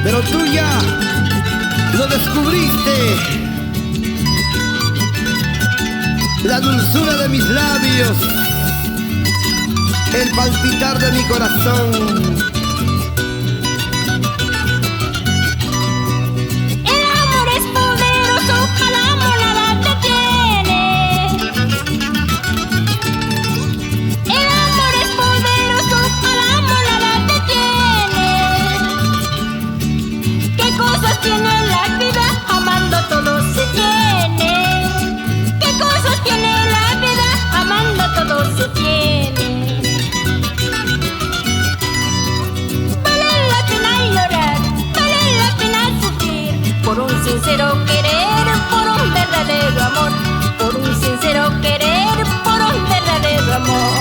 pero tú ya lo descubriste. La dulzura de mis labios, el palpitar de mi corazón. El amor es poderoso, al amor nada te tiene. El amor es poderoso, al amor nada te tiene. ¿Qué cosas tiene la vida? Amando todo se tiene. ¿Qué cosas tiene la vida? Amando todo se tiene. Vale la pena llorar, vale la pena sufrir, por un sincero querer, por un verdadero amor, por un sincero querer, por un verdadero amor.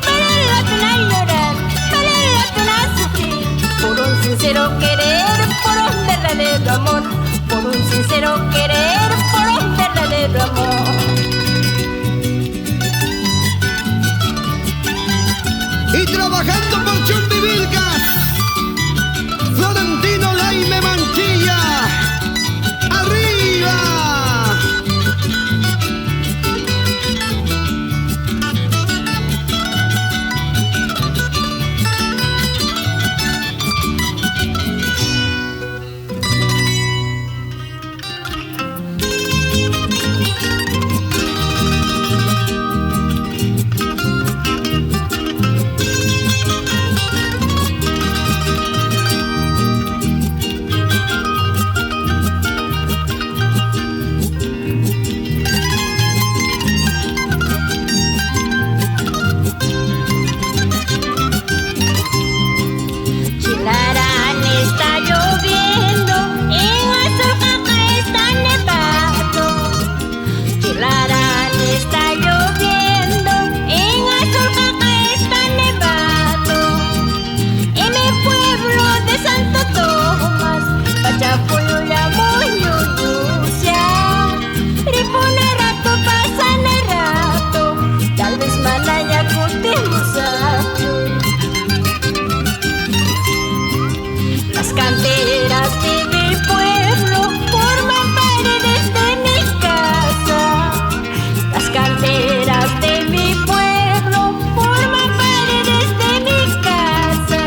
Vale la pena llorar, vale la pena sufrir, por un sincero querer, por un verdadero amor, por un sincero querer, por un verdadero amor. Y trabajando por Chumbivilcas, Florentino Laime Manchilla, ¡arriba! Chilarán está lloviendo, en Azulcaca está nevado. Chilarán está lloviendo, en Azulcaca está nevado. En mi pueblo de Santo Tomás, Pachapoyoya Moyuyusia, Ripuna rato pasan el rato, tal vez Malaya Kutimusacho. Las canteras de mi pueblo forman paredes de mi casa. Las canteras de mi pueblo forman paredes de mi casa.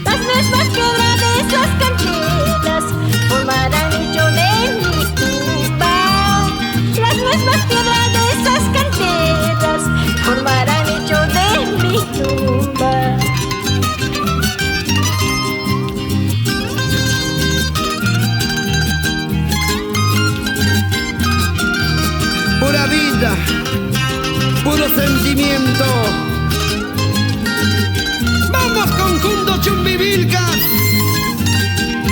Las mismas piedras de esas canteras formarán nicho de mi tumba. Las mismas piedras de esas canteras formarán nicho de mi tumba. Pura vida, puro sentimiento. ¡Vamos conjunto Chumbivilcas!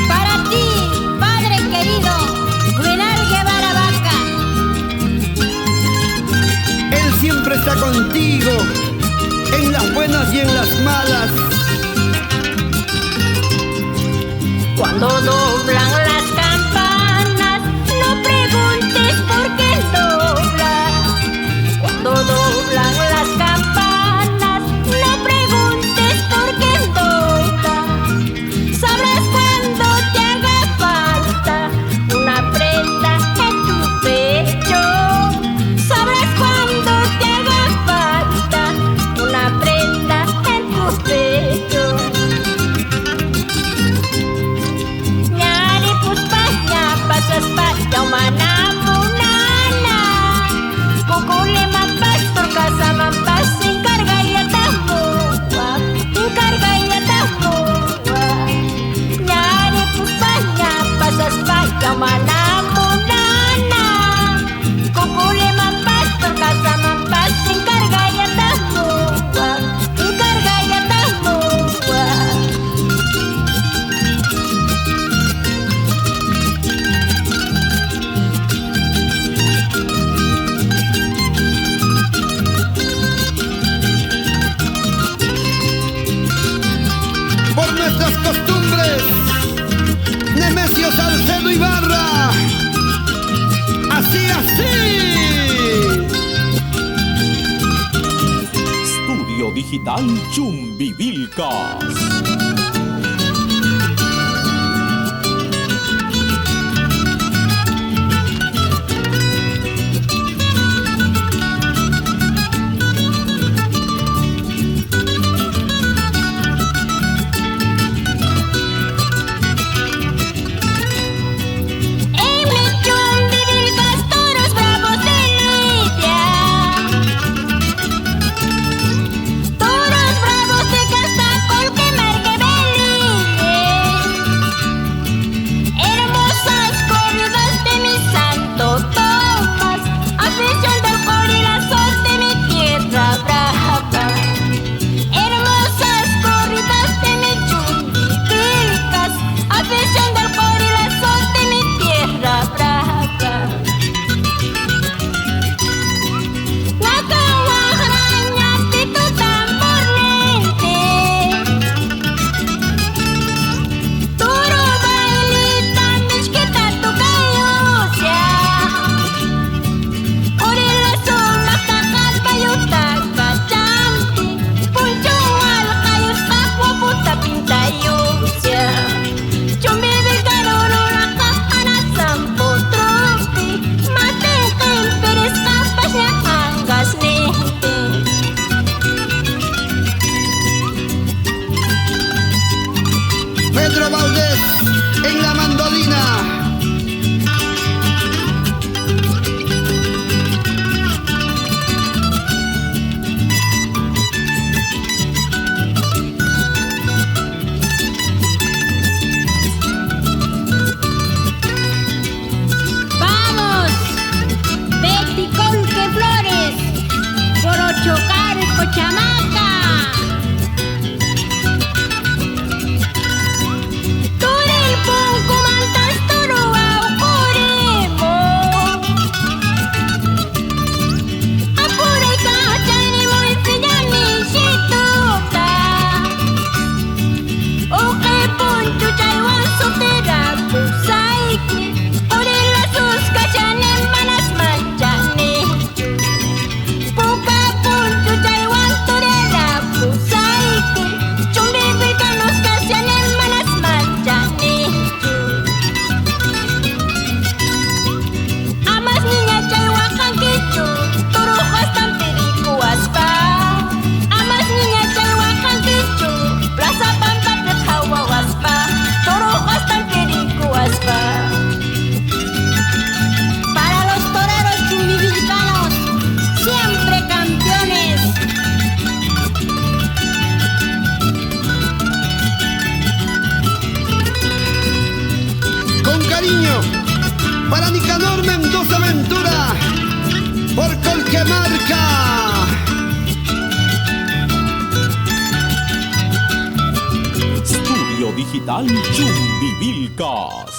Para ti, padre querido, Guinar Guevara Vaca. Él siempre está contigo, en las buenas y en las malas. Cuando doblan las campanas, no preguntes por qué doblan. Cuando doblan las campanas, no preguntes por qué doblan. Sabrás cuando te haga falta una prenda en tu pecho. Sabrás cuando te haga falta una prenda en tu pecho. Nyari puspanya pasas pa yaumana munana. Kukuli mampas turkasa mampas encarga ya tamua. Encarga ya tamua. Nyari puspanya pasas pa yaumana munana. Kukuli mampas turkasa mampas encarga ya tamua. Encarga ya tamua. Por nuestras costumbres, Nemesio Salcedo Ibarra, así, así. Estudio Digital Chumbivilcas. chocar, Cochamaca. Turipun kumantas turuaw kurimo. Apuray ka, chani mo ifidami shituka. Okay punto chaywan sutera pusaiki. Orila sus kachanem manas manchane. Puka punto chaywan turela pusaiki. Chumbi vilcanos kachanem manas manchane. Amas niña chaywakan kichu. Turujas tan pirikuaspa. Amas niña chaywakan kichu. Plaza Pampa Petawawaspa. Turujas tan pirikuaspa. Para los toreros chumbivilcanos, siempre campeones. Con cariño, para Nicanor Mendoza Ventura, por Colquemarca. Estudio Digital Chumbivilcas.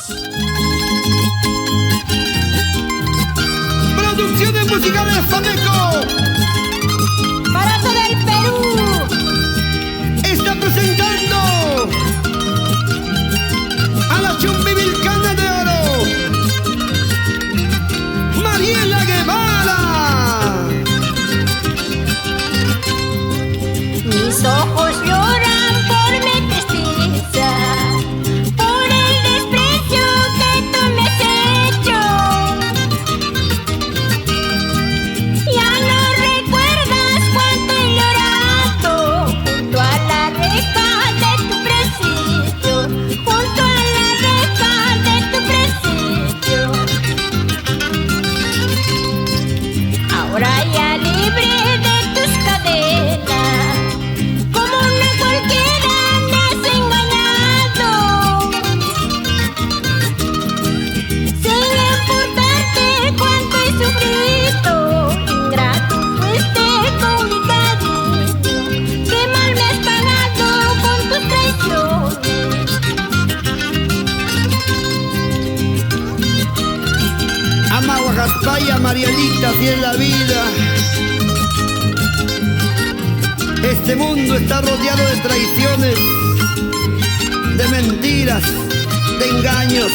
Producciones musicales Fameco Para todo el Perú. está presentando a la Chumbivilcana de Oro, Mariela Guevara. Mis ojos lloran por mi tristeza, por el desprecio que tú me has hecho. Ya no recuerdas cuánto he llorado junto a la reja de tu presidio, junto a la reja de tu presidio. Ahora ya libre de tus cadenas, como una cualquiera me has engañado. Sin importarte cuánto he sufrido, ingrato fuiste con mi cariño. Qué mal me has pagado con tus traiciones. Ama Guajaspaya, Marielita, así es la vida. Este mundo está rodeado de traiciones, de mentiras, de engaños.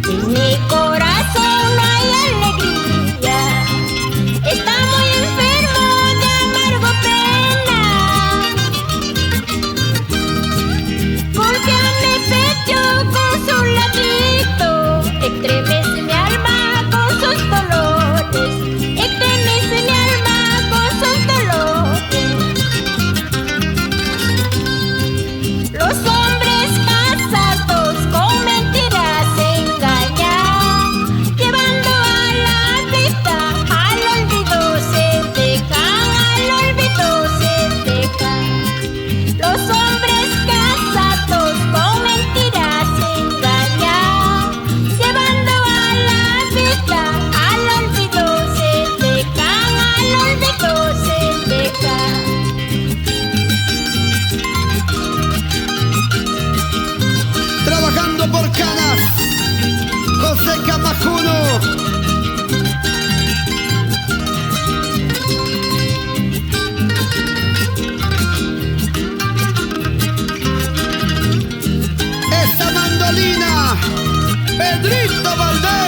En mi corazón no hay alegría, está muy enfermo de amargo pena. Golpea mi pecho con su latito, estremece mi alma con sus dolores, estremece mi alma con sus dolores. Los hombres casados con mentiras engañan, llevando a la vista al olvido se dejan, al olvido se dejan. Los hombres casados con mentiras engañan, llevando a la vista al olvido se dejan, al olvido se dejan. Trabajando por Canas, José Camajuno. Esa mandolina, Pedrito Valdés.